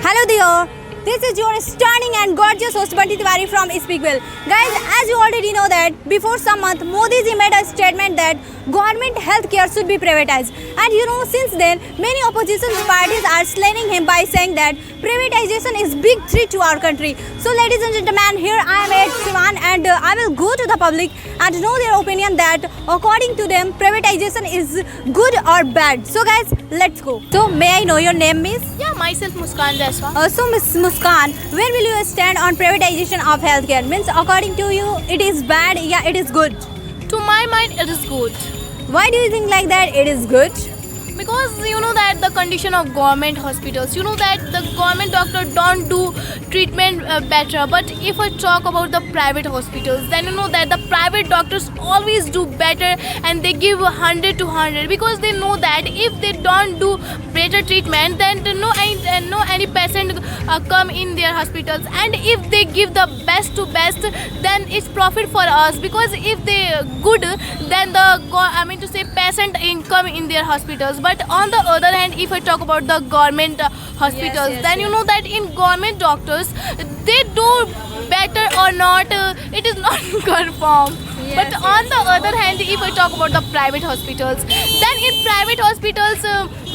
Hello there. This is your stunning and gorgeous host Banti Tiwari from Speakville. Guys, as you already know that before some month Modi ji made a statement that government healthcare should be privatized. And since then many opposition parties are slaying him by saying that privatization is big threat to our country. So ladies and gentlemen, here I am at Sivan and I will go to the public and know their opinion that according to them privatization is good or bad. So guys, let's go. So may I know your name, miss? Yeah, myself Muskan Jaiswal. So Miss Muskan, where will you stand on privatization of healthcare? Means according to you it is bad, yeah it is good. To my mind, it is good. Why do you think like that it is good? Because you know that the condition of government hospitals, you know that the government doctor don't do treatment better. But if I talk about the private hospitals, then you know that the private doctors always do better and they give 100 to 100 because they know that if they don't do better treatment, then no any patient come in their hospitals. And if they give the best to best, then it's profit for us because if they good, then patient income in their hospitals. But on the other hand, if I talk about the government hospitals, then you know that in government doctors, they do better or not, it is not confirmed. But on the other hand, if I talk about the private hospitals, then in private hospitals,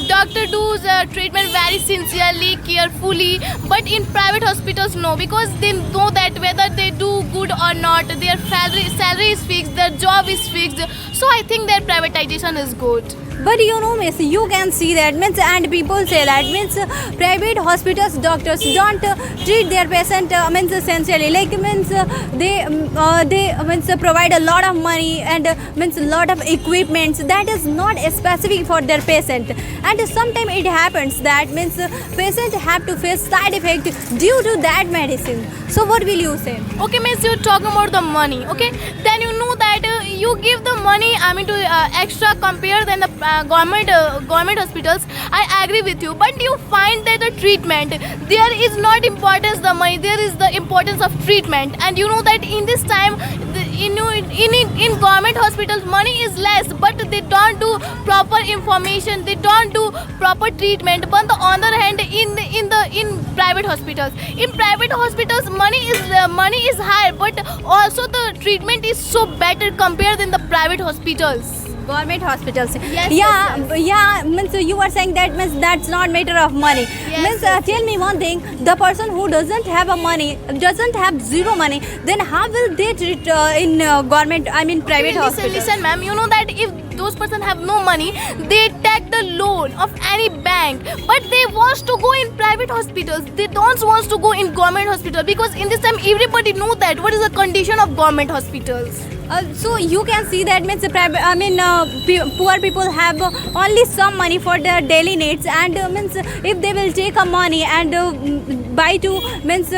doctor does treatment very sincerely, carefully. But in private hospitals, no, because they know that whether they do good or not, their salary is fixed, their job is fixed. So I think that privatization is good. But miss, you can see that means, and people say that means private hospitals doctors don't treat their patient means essentially, like means they means provide a lot of money and means a lot of equipments that is not specific for their patient. And sometimes it happens that means patient have to face side effect due to that medicine. So what will you say? Okay, miss, you're talking about the money. Okay, then you know that you give the money to extra compare than the government hospitals. I agree with you, but you find that the treatment there is not importance the money, there is the importance of treatment. And you know that in this time in government hospitals money is less, but they don't do proper information, they don't do proper treatment. But on the other hand, in private hospitals money is high, but also the treatment is so better compared than the private hospitals. Government hospitals. Yes. Means you are saying that means that's not matter of money. Tell me one thing: the person who doesn't have doesn't have zero money, then how will they treat in government? Private hospitals. Listen, ma'am. You know that if those person have no money, they take the loan of any bank, but they want to go in private hospitals. They don't want to go in government hospital because in this time everybody know that what is the condition of government hospitals. So you can see that means poor people have only some money for their daily needs, and means if they will take a money and buy to means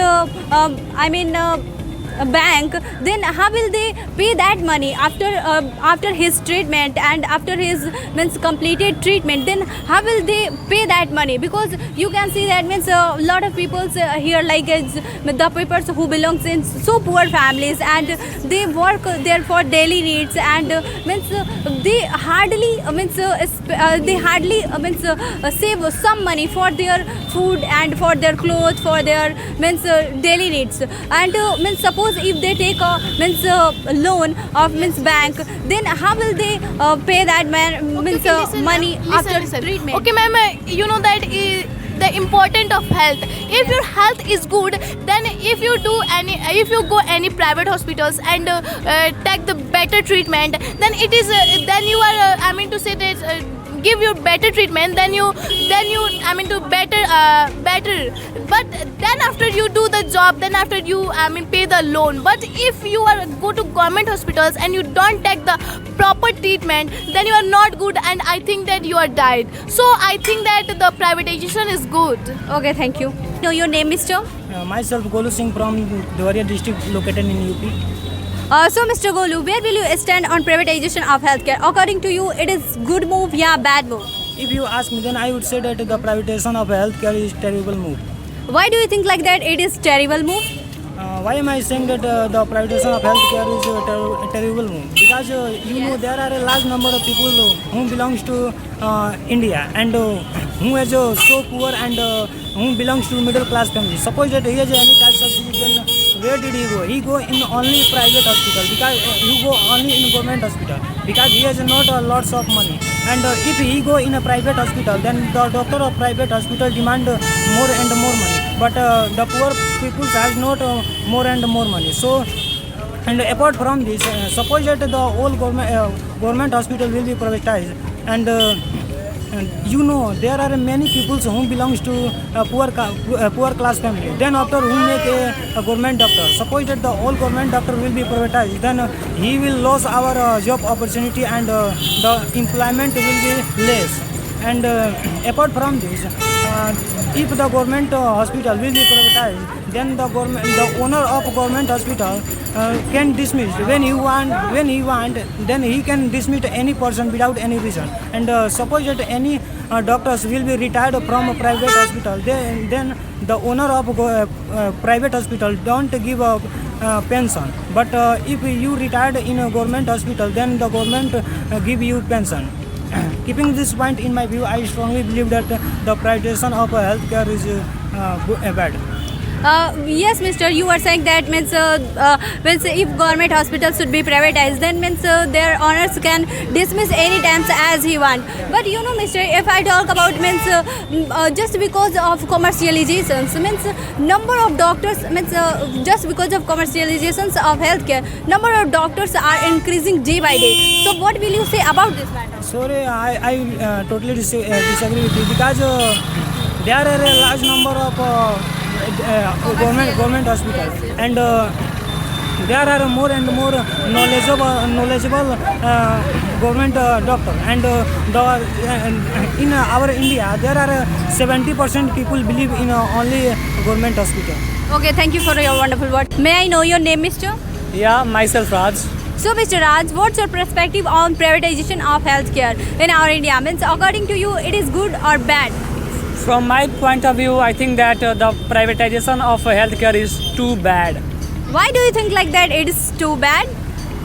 a bank, then how will they pay that money after his treatment and after his means completed treatment? Then how will they pay that money? Because you can see that means a lot of people here, like the people who belongs in so poor families and they work there for daily needs, and means they hardly save some money for their food and for their clothes, for their means daily needs. And means suppose if they take a loan of means bank, then how will they pay that money after treatment? Okay, ma'am, you know that the importance of health. If your health is good, then if you go any private hospitals and take the better treatment, then it is then you are give you better treatment, then you better. But then after you do the job, then after you pay the loan. But if you are go to government hospitals and you don't take the proper treatment, then you are not good, and I think that you are died. So I think that the privatization is good. Okay, thank you. Know your name, Mr. Myself Golu Singh from Devaria district located in UP. So Mr. Golu, where will you stand on privatization of healthcare? According to you, it is good move, yeah, bad move? If you ask me, then I would say that the privatization of healthcare is terrible move. Why do you think like that it is terrible move? Why am I saying that the privatization of healthcare is a terrible move? Because know there are a large number of people who belongs to India, and who is so poor and who belongs to middle class family. Suppose that he has any types of disease, then where did he go? He go in only private hospital because he go only in government hospital because he has not lots of money. And if he go in a private hospital, then the doctor of private hospital demand more and more money. But the poor people has not more and more money. So. And apart from this, suppose that the whole government hospital will be privatized, and there are many people who belongs to poor class family. Then after who make a government doctor, suppose that the whole government doctor will be privatized, then he will lose our job opportunity and the employment will be less. And apart from this, if the government hospital will be privatized, then the owner of government hospital can dismiss when he want, then he can dismiss any person without any reason. And suppose that any doctors will be retired from a private hospital, then the owner of private hospital don't give a pension. But if you retired in a government hospital, then the government give you pension. Keeping this point in my view, I strongly believe that the privatization of healthcare is bad. Yes, Mister, you were saying that means if government hospitals should be privatized, then means their owners can dismiss any times as he want. But Mister, if I talk about means just because of commercializations, means number of doctors means just because of commercializations of healthcare, number of doctors are increasing day by day. So what will you say about this matter? Sorry, I totally disagree with you because there are a large number of government hospitals, and there are more and more knowledgeable government doctor. And in our India, there are 70% people believe in only government hospital. Okay, thank you for your wonderful word. May I know your name, Mister? Yeah, myself Raj. So, Mr. Raj, what's your perspective on privatization of healthcare in our India? Means, according to you, it is good or bad? From my point of view, I think that the privatization of healthcare is too bad. Why do you think like that it is too bad?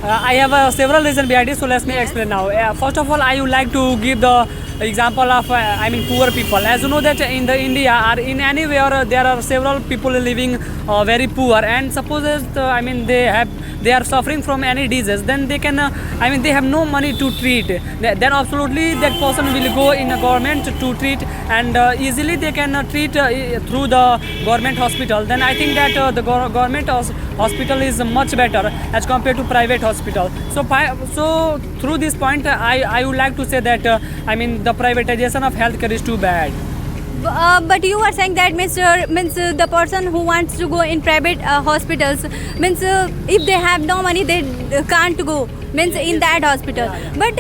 I have several reasons behind it, so let me explain now. First of all, I would like to give the example of poor people. As you know that in the India or in anywhere there are several people living very poor, and suppose they are suffering from any disease, then they can they have no money to treat. Then absolutely that person will go in a government to treat, and easily they can treat through the government hospital. Then I think that the government hospital is much better as compared to private hospital. So through this point, I would like to say that the privatization of healthcare is too bad. But you are saying that means the person who wants to go in private hospitals means if they have no money they can't go means in that hospital. But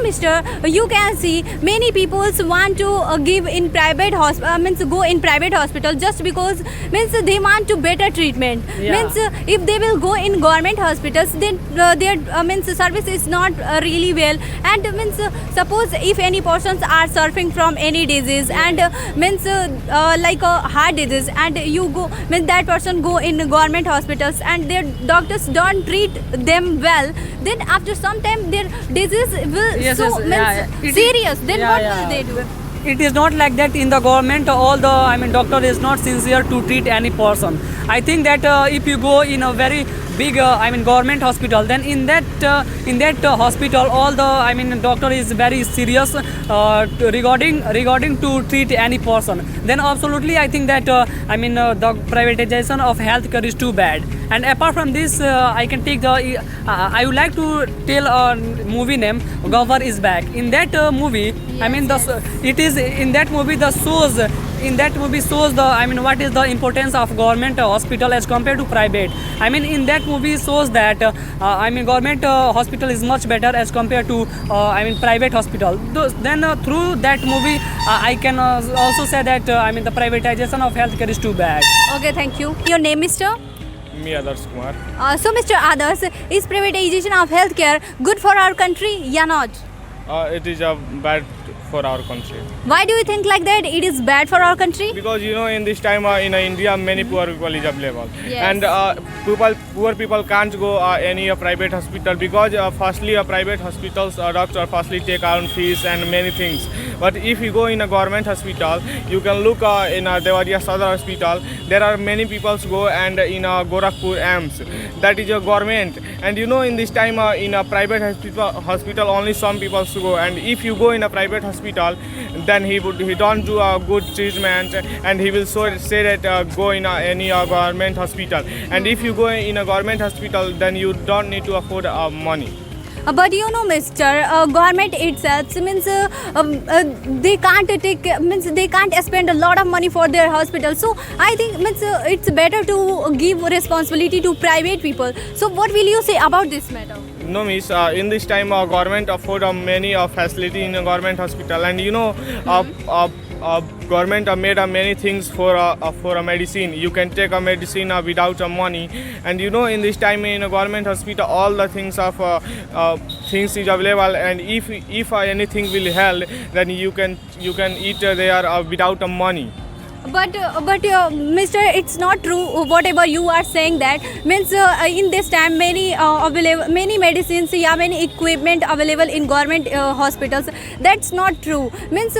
mister, you can see many people want to give in private hospital, go in private hospital just because means they want to better treatment. Means if they will go in government hospitals, then their means service is not really well. And means suppose if any persons are suffering from any disease and means like a heart disease, and you go means that person go in government hospitals and their doctors don't treat them well, then after some time their disease will serious. Then what will they do? It is not like that in the government. All the doctor is not sincere to treat any person. I think that if you go in a very big government hospital, then in that hospital all the doctor is very serious regarding to treat any person. Then absolutely I think that the privatization of healthcare is too bad. And apart from this, I can take I would like to tell a movie name, Governor is Back. In that movie, in that movie shows the what is the importance of government hospital as compared to private. In that movie shows that government hospital is much better as compared to private hospital. Then through that movie, I can also say that the privatization of healthcare is too bad. Okay, thank you. Your name, Mister? Me, Adarsh Kumar. So, Mr. Adarsh, is privatization of healthcare good for our country? Yeah, not? It is bad for our country. Why do you think like that? It is bad for our country? Because in this time in India many poor people is available, Yes. and poor people can't go any private hospital because firstly private hospitals doctor firstly take own fees and many things. But if you go in a government hospital, you can look in Devariya Sadar Hospital. There are many people go, and in Gorakhpur AIMS, that is a government. And in this time in a private hospital only some people go. And if you go in a private hospital, then he don't do a good treatment, and he will say that go in any government hospital. And if you go in a government hospital, then you don't need to afford money. But Mr. Government itself means they can't they can't spend a lot of money for their hospital. So I think means it's better to give responsibility to private people. So what will you say about this matter? No, miss. In this time, government afford many facility in a government hospital, and government made many things for a medicine. You can take a medicine without money, and in this time in a government hospital, all the things of things is available, and if anything will help, then you can eat there without money. But Mr. It's not true. Whatever you are saying that means in this time many many medicines, many equipment available in government hospitals. That's not true. Means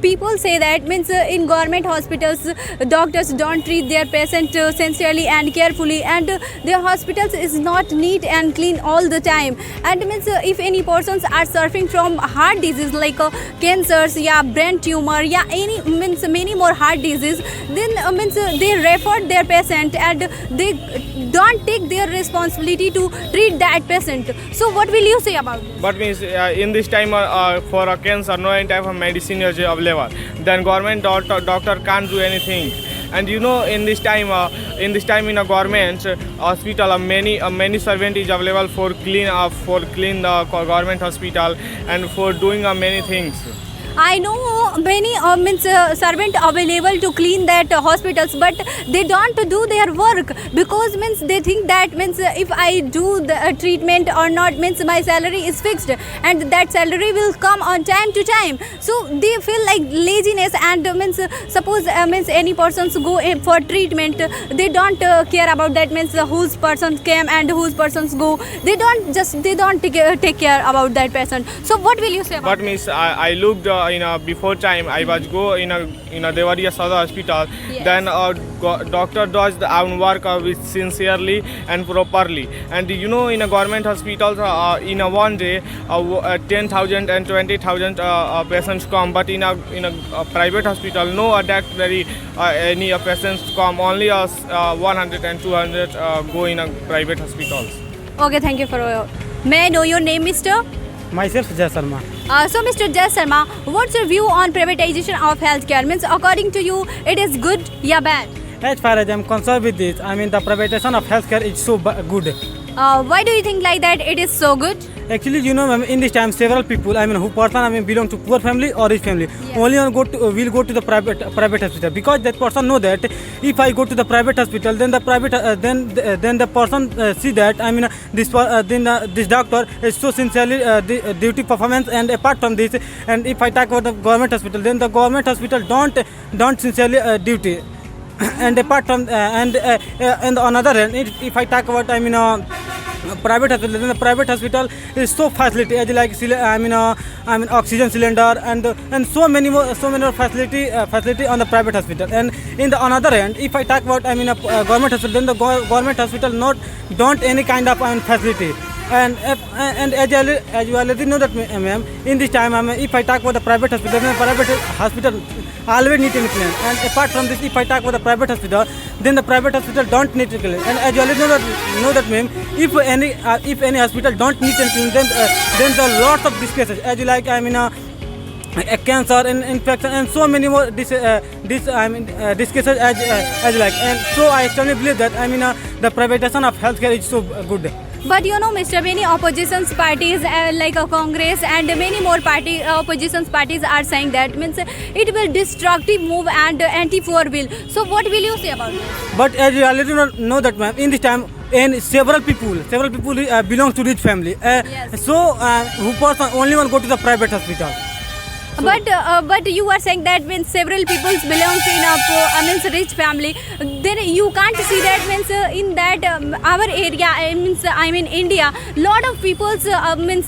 people say that means in government hospitals doctors don't treat their patient sincerely and carefully, and their hospitals is not neat and clean all the time. And means if any persons are suffering from heart disease like cancers, brain tumor, any means many more heart disease, then means they refer their patient and they don't take their responsibility to treat that patient. So what will you say about this? But means in this time for a cancer, no any type of medicine is available. Then government doctor can't do anything. And in this time in a government hospital, many servant is available for clean the government hospital and for doing many things. I know many means servant available to clean that hospitals, but they don't do their work because means they think that means if I do the treatment or not means my salary is fixed and that salary will come on time to time. So they feel like laziness, and means suppose means any persons go for treatment, they don't care about that means whose person came and whose persons go. They don't take care about that person. So what will you say about But means I looked before time I was go in a Devariya Sadar Hospital. Yes. Then doctor does the own work with sincerely and properly. And in a government hospital in a one day 10,000 and 20,000 patients come, but in a private hospital no that very any patients come, only 100 and 200 go in a private hospitals. Okay, thank you for may I know your name, Mr.? Myself, Jai Sharma. So Mr. Jai Sharma, what's your view on privatization of healthcare? Means according to you, it is good, bad? As far as I'm concerned with this, I mean the privatization of healthcare is so good. Why do you think like that it is so good? Actually, ma'am, in this time, several people, who person, belong to poor family or rich family, Yes. only will go to the private hospital, because that person know that if I go to the private hospital, then the private then the person see that this doctor is so sincerely duty performance, and apart from this, and if I talk about the government hospital, then the government hospital don't sincerely duty. And apart from and on other hand, if I talk about private hospital, then the private hospital is so facility as like oxygen cylinder and so many more facility on the private hospital. And on other hand, if I talk about government hospital, then the government hospital don't any kind of facility. And as you already know that, ma'am, in this time, if I talk about the private hospital, then the private hospital always need to clean. And apart from this, if I talk about the private hospital, then the private hospital don't need to clean. And as you already know that, ma'am, if any hospital don't need to clean, then there are lots of discases, as you like, cancer and infection and so many more discases as like. And so I actually believe that the privatization of healthcare is so good. But Mr. Many opposition parties like Congress and many more opposition parties are saying that means it will destructive move and anti-poor bill. So what will you say about this? But as you already know that, ma'am, in this time, and several people belong to rich family. Yes. So who person only one go to the private hospital. But you are saying that means several peoples belongs in a means rich family. Then you can't see that means in that our area I mean India, lot of peoples means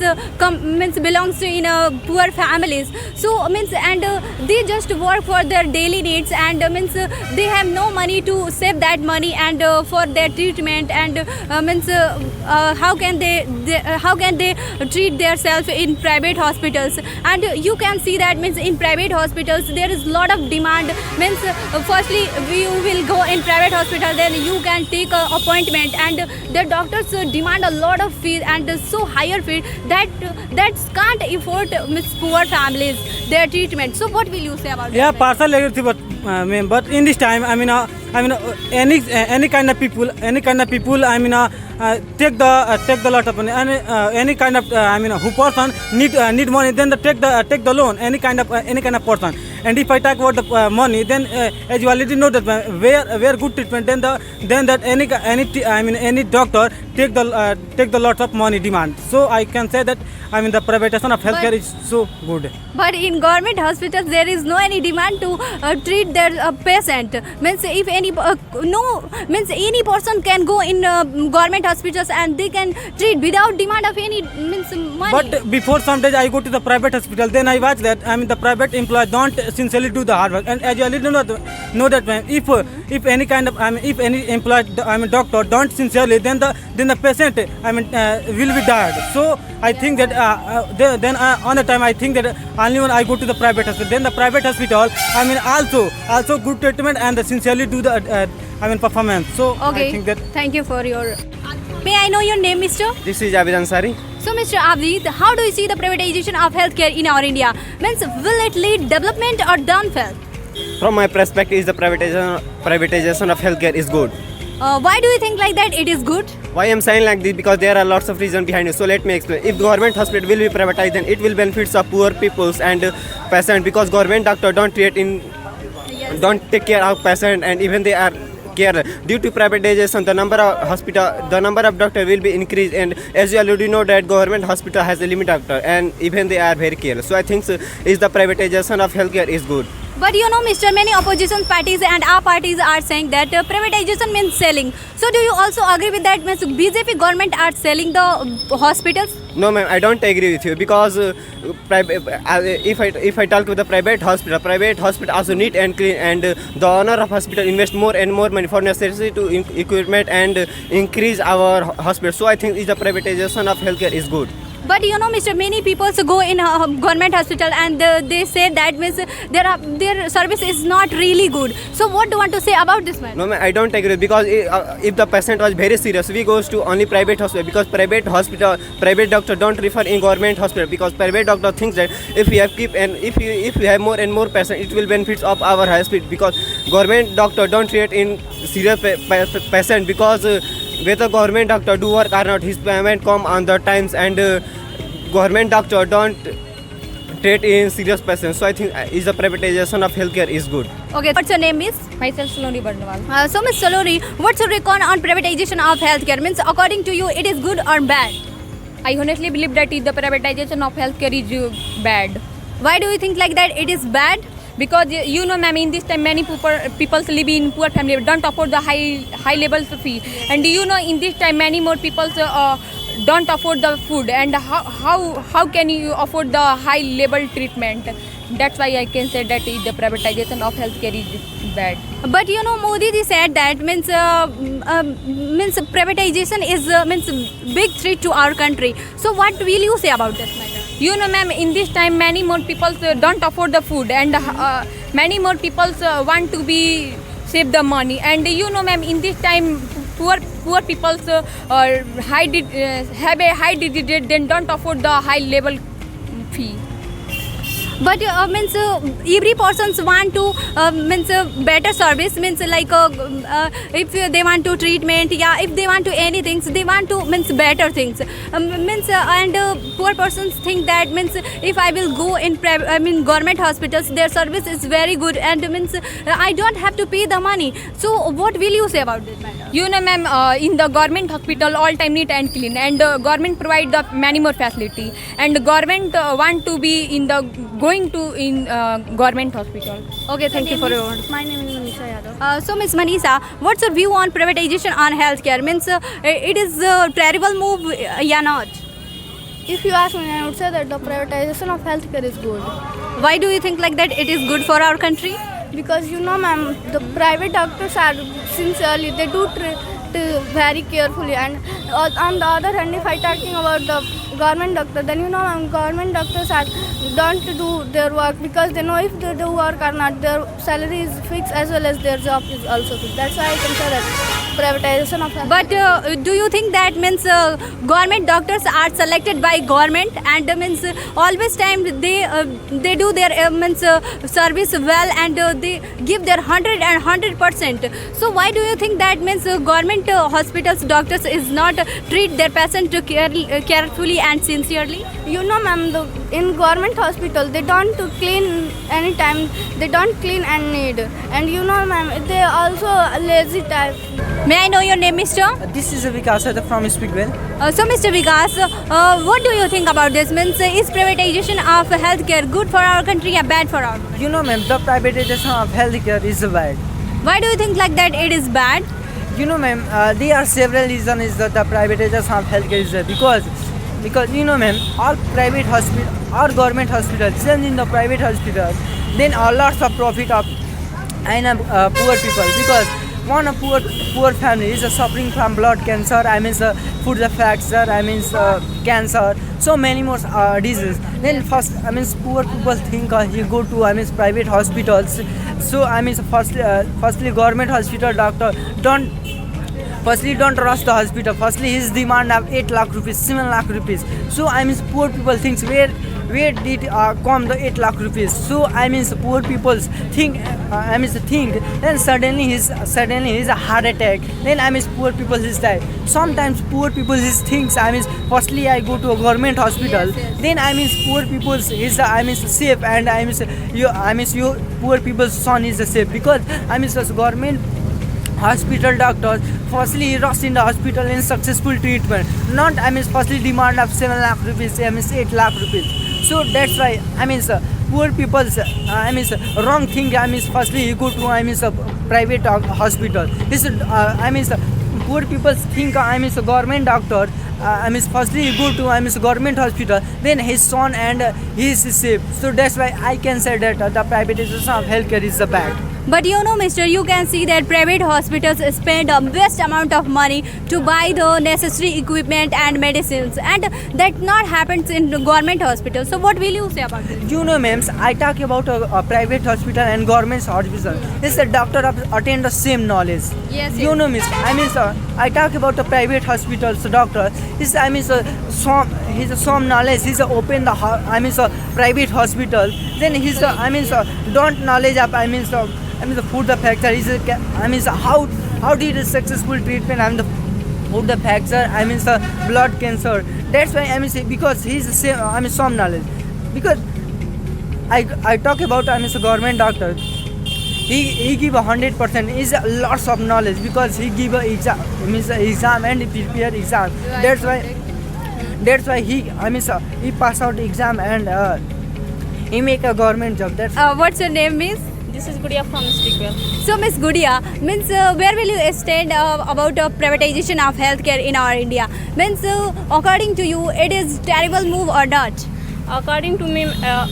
belongs to in poor families. So means and they just work for their daily needs and means they have no money to save that money and for their treatment and means how can they treat themselves in private hospitals. And you can see that means in private hospitals there is lot of demand means firstly you will go in private hospital, then you can take a appointment and the doctors demand a lot of fees and so higher fee that can't afford means poor families their treatment. So what will you say about Yeah, that? partial agree, but in this time, any kind of people, take the lot of money. Any kind of who person need money, then take the loan. Any kind of person. And if I talk about the money, then as you already know that where good treatment, then that any doctor take the lot of money demand. So I can say that the privatization of healthcare is so good. But in government hospitals there is no any demand to treat their patient. Means if any means any person can go in government hospitals and they can treat without demand of any means money. But before some days I go to the private hospital, then I watch that the private employee don't sincerely do the hard work. And as you already know that if any kind of if any employee doctor don't sincerely, then the patient will be died. So I think that then on the time I think that only when I go to the private hospital, then the private hospital also good treatment and sincerely do the performance. So Okay. I think that. Thank you for your. May I know your name, Mr.? This is Ansari. So, Mr. Abdi, how do you see the privatization of healthcare in our India? Means, will it lead development or downfall? From my perspective, the privatization of healthcare is good. Why do you think like that? It is good. Why I'm saying like this? Because there are lots of reasons behind it. So let me explain. If government hospital will be privatized, then it will benefit the poor peoples and patients, because government doctor don't take care of patient, and even they are care. Due to privatization, the number of doctor will be increased, and as you already know that government hospital has a limit doctor, and even they are very care. So I think is the privatization of healthcare is good. But you know, Mr. Many opposition parties and our parties are saying that privatization means selling. So do you also agree with that? Means BJP government are selling the hospitals? No, ma'am, I don't agree with you, because if I talk with the private hospital also neat and clean, and the owner of hospital invest more and more money for necessary to equipment and increase our hospital. So I think the privatization of healthcare is good. But you know, Mr. Many people go in a government hospital and they say that means their service is not really good. So what do you want to say about this, man? No, ma'am, I don't agree, because if the patient was very serious, we goes to only private hospital, because private doctor don't refer in government hospital, because private doctor thinks that if we have more and more patients, it will benefit of our hospital, because government doctor don't treat in serious patient, because whether government doctor do work or not, his payment come on the times, and government doctor don't treat in serious patients. So I think is the privatization of healthcare is good. Okay, what's your name, miss? Myself Saloni Barnwal. So, Miss Saloni, what's your recon on privatization of healthcare? Means, according to you, it is good or bad? I honestly believe that the privatization of healthcare is bad. Why do you think like that? It is bad? Because you know, ma'am, in this time many people live in poor family, don't afford the high levels of fee, and you know, in this time many more people don't afford the food, and how can you afford the high level treatment? That's why I can say that the privatization of healthcare is bad. But you know, Modi ji said that means privatization is means big threat to our country. So what will you say about this matter? You know, ma'am, in this time many more people don't afford the food, and many more people want to be save the money, and you know, ma'am, in this time poor people have a high digit, then don't afford the high level fee. But means every persons want to means better service, means like if they want to treatment, yeah, if they want to anything, so they want to means better things, means and poor persons think that means if I will go in government hospitals, their service is very good, and means I don't have to pay the money. So what will you say about this matter? You know, ma'am, in the government hospital all time neat and clean, and government provide the many more facility, and government want to be in the good going to in government hospital. Okay, thank you for your word. My name is Manisha Yadav. So, Ms. Manisha, what's your view on privatization on healthcare? Means it is a terrible move, yeah, not? If you ask me, I would say that the privatization of healthcare is good. Why do you think like that it is good for our country? Because ma'am, the private doctors are sincerely, they do treat very carefully, and on the other hand, if I talking about the government doctor, then ma'am, government doctors don't do their work because they know if they do work or not, their salary is fixed as well as their job is also fixed. That's why I can say that privatization of health. But do you think that means government doctors are selected by government and means always time they do their means service well and they give their 100%. So why do you think that means government hospitals doctors is not treat their patient carefully and sincerely? Ma'am, in government hospital they don't clean anytime, they don't clean and need, and ma'am, they also lazy type. May I know your name, Mr.? This is Vikas from Speakwell. So, Mr. Vikas, what do you think about this? Means, is privatization of healthcare good for our country or bad for our country? Ma'am, the privatization of healthcare is bad. Why do you think like that it is bad? Ma'am, there are several reasons is that the privatization of healthcare is because ma'am, all private hospital, all government hospitals, and in the private hospitals, then lots of profit of and poor people, because one poor family is suffering from blood cancer, food fracture, cancer, so many more diseases. Then first, poor people think he go to private hospitals. So firstly government hospital doctor don't rush the hospital. Firstly his demand of 8 lakh rupees, 7 lakh rupees. So poor people thinks where did come the 8 lakh rupees. So poor people think then suddenly he's a heart attack. Then poor people is die. Sometimes poor people is thinks firstly I go to a government hospital. Then poor people is safe, and your poor people's son is safe, because government hospital doctors firstly rush in the hospital in successful treatment, not firstly demand of 7 lakh rupees, 8 lakh rupees. So that's why poor people's wrong thing. Firstly you go to a private hospital. This poor people think a government doctor. Firstly you go to government hospital, then his son and he is safe. So that's why I can say that the privatization of healthcare is bad. But mister, you can see that private hospitals spend a vast amount of money to buy the necessary equipment and medicines, and that not happens in the government hospitals. So what will you say about this? Ma'am, I talk about a private hospital and government hospital. It's the doctor attain the same knowledge. Yes. Miss, I talk about the private hospitals doctor. He's some knowledge. He's open the private hospital. Then he's don't knowledge of the food the fracture is how did a successful treatment the food the fracture the blood cancer. That's why because he's some knowledge, because I talk about a government doctor. He give 100%. Is lots of knowledge, because he give a exam and he prepare exam. That's why he pass out exam and he make a government job. That's What's your name, Miss? This is Gudia from Speakwell. So, Miss Gudia, means where will you stand about privatization of healthcare in our India? Means according to you, it is terrible move or not? According to me, as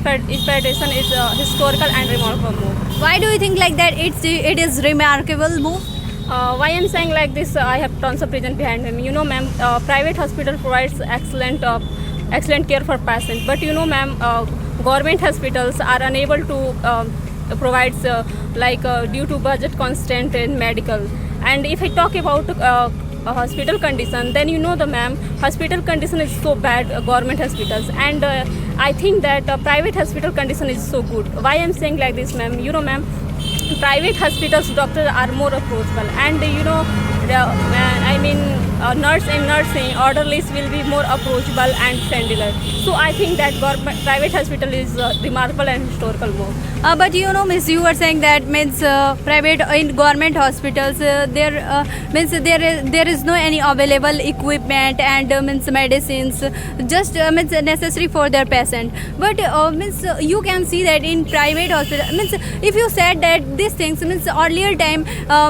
privatization is a historical and remarkable move. Why do you think like that? It is remarkable move. Why I'm saying like this? I have tons of reason behind me. Ma'am, private hospital provides excellent care for patients. But ma'am, government hospitals are unable to provide due to budget constraint in medical. And if I talk about a hospital condition, then ma'am, hospital condition is so bad, government hospitals, and I think that private hospital condition is so good. Why I'm saying like this, ma'am? Ma'am, private hospitals doctors are more approachable, and nurse and nursing orderlies will be more approachable and friendlier. So I think that private hospital is remarkable and historical move. But you know, Miss, you were saying that means private in government hospitals there is no any available equipment and means medicines just means necessary for their patient. But means you can see that in private hospital means if you said that these things means earlier time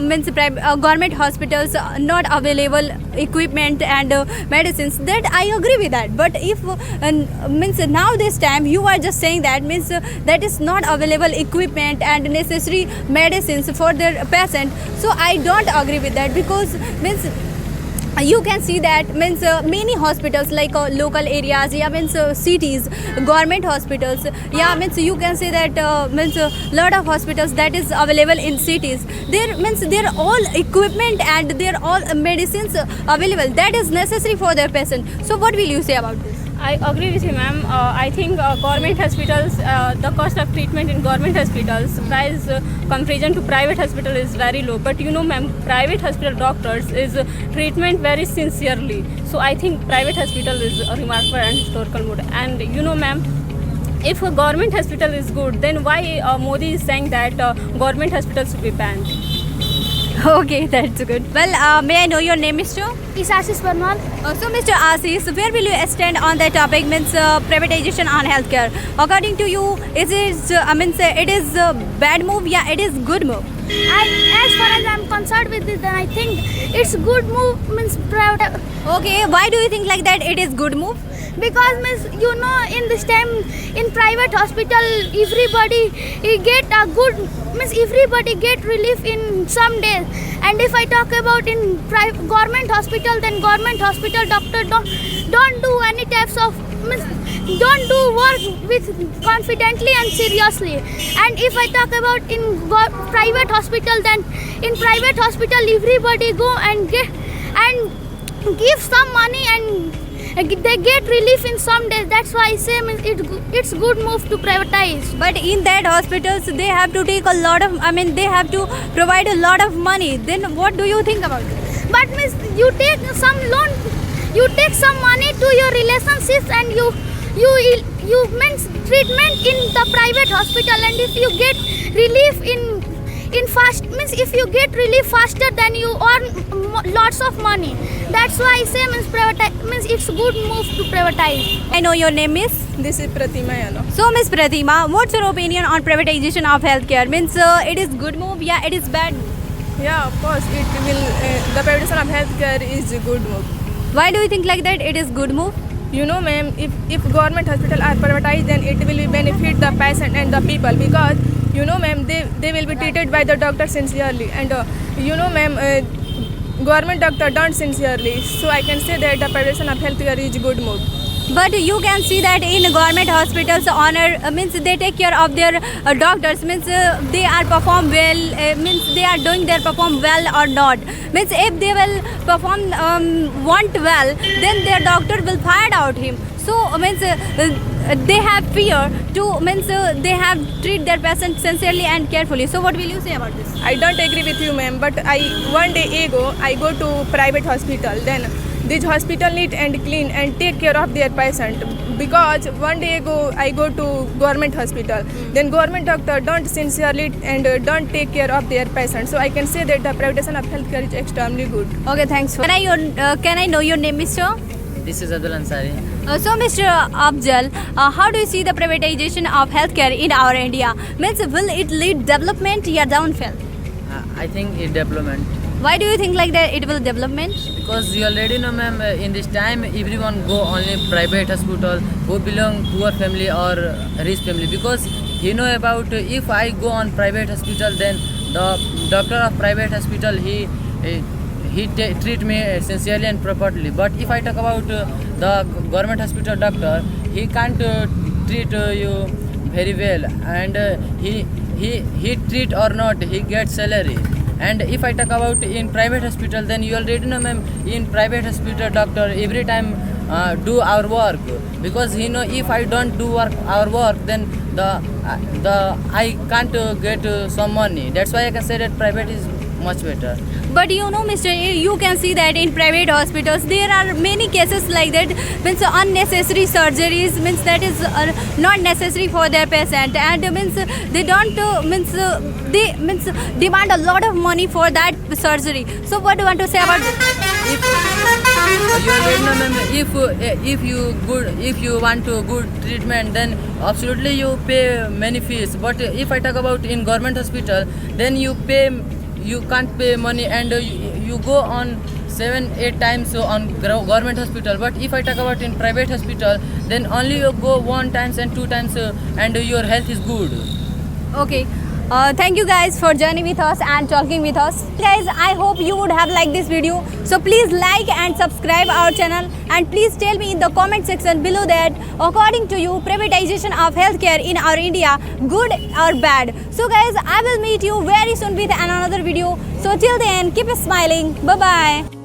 means government hospitals not available equipment and medicines, that I agree with that. But if means now this time you are just saying that means that is not available equipment and necessary medicines for their patient, so I don't agree with that, because means you can see that means many hospitals like local areas, yeah, means cities, government hospitals, yeah, means you can say that means lot of hospitals that is available in cities, there means they're all equipment and they're all medicines available that is necessary for their patient. So what will you say about this? I agree with you, ma'am. I think government hospitals, the cost of treatment in government hospitals, price comparison to private hospital is very low. But you know, ma'am, private hospital doctors is treatment very sincerely. So I think private hospital is a remarkable and historical mode. And you know, ma'am, if a government hospital is good, then why Modi is saying that government hospitals should be banned? Okay, that's good. Well, may I know your name, Mr.? Is Ashish Parmar. So, Mr. Ashish, where will you stand on that topic, means privatization on healthcare? According to you, is it, it is a bad move, yeah, it is good move? As far as I'm concerned with it, then I think it's good move, means private. Okay, why do you think like that it is good move? Because means you know, in this time in private hospital everybody get a good, means everybody get relief in some days. And if I talk about in government hospital, then government hospital doctor don't do any types of means don't do work with confidently and seriously. And if I talk about in private hospital, then in private hospital everybody go and get and give some money and they get relief in some days. That's why I say it's good move to privatize. But in that hospitals, they have to take a lot of, they have to provide a lot of money. Then what do you think about this? But means you take some loan, you take some money to your relationships, and you means treatment in the private hospital, and if you get relief in fast, means if you get relief faster, then you earn lots of money. That's why I say means it's good move to privatize. I know your name is? This is Pratima Yano. So, Miss Pratima, what's your opinion on privatization of healthcare? Means it is good move, yeah, it is bad move? Yeah, of course, it will. The privatization of healthcare is a good move. Why do you think like that it is good move? You know, ma'am, if government hospital are privatized, then it will benefit the patient and the people, because you know, ma'am, they will be treated by the doctor sincerely, and you know, ma'am, government doctor don't sincerely. So I can say that the privatization of healthcare is a good move. But you can see that in government hospitals, means they take care of their doctors, means they are perform well, means they are doing their perform well or not. Means if they will perform want well, then their doctor will fire out him. So means they have fear to, means they have treat their patient sincerely and carefully. So what will you say about this? I don't agree with you, ma'am, but one day ago I go to private hospital, then this hospital neat and clean and take care of their patient, because one day ago I go to government hospital, then government doctor don't sincerely and don't take care of their patient. So I can say that the privatization of healthcare is extremely good. Okay, thanks. Can I know your name, Mr.? This is Ansari. So, Mr. Afzal, how do you see the privatization of healthcare in our India? Means will it lead development or downfall? I think it development. Why do you think like that it will development? Because you already know, ma'am, in this time everyone go only private hospital who belong poor family or rich family. Because you know about if I go on private hospital, then the doctor of private hospital he treat me sincerely and properly. But if I talk about the government hospital doctor, he can't treat you very well, and he treat or not, he gets salary. And if I talk about in private hospital, then you already know, ma'am, in private hospital doctor every time do our work, because you know if I don't do our work, then I can't get some money. That's why I can say that private is much better. But you know, Mr. You can see that in private hospitals there are many cases like that, means unnecessary surgeries, means that is not necessary for their patient, and means they don't they demand a lot of money for that surgery. So what do you want to say about if you want to good treatment, then absolutely you pay many fees. But if I talk about in government hospital, then you can't pay money, and you go on 7-8 times on government hospital. But if I talk about in private hospital, then only you go 1 times and 2 times, and your health is good. Okay. Thank you guys for joining with us and talking with us. Guys, I hope you would have liked this video. So please like and subscribe our channel, and please tell me in the comment section below that according to you privatization of healthcare in our India, good or bad. So guys, I will meet you very soon with another video. So till then, keep smiling. Bye bye.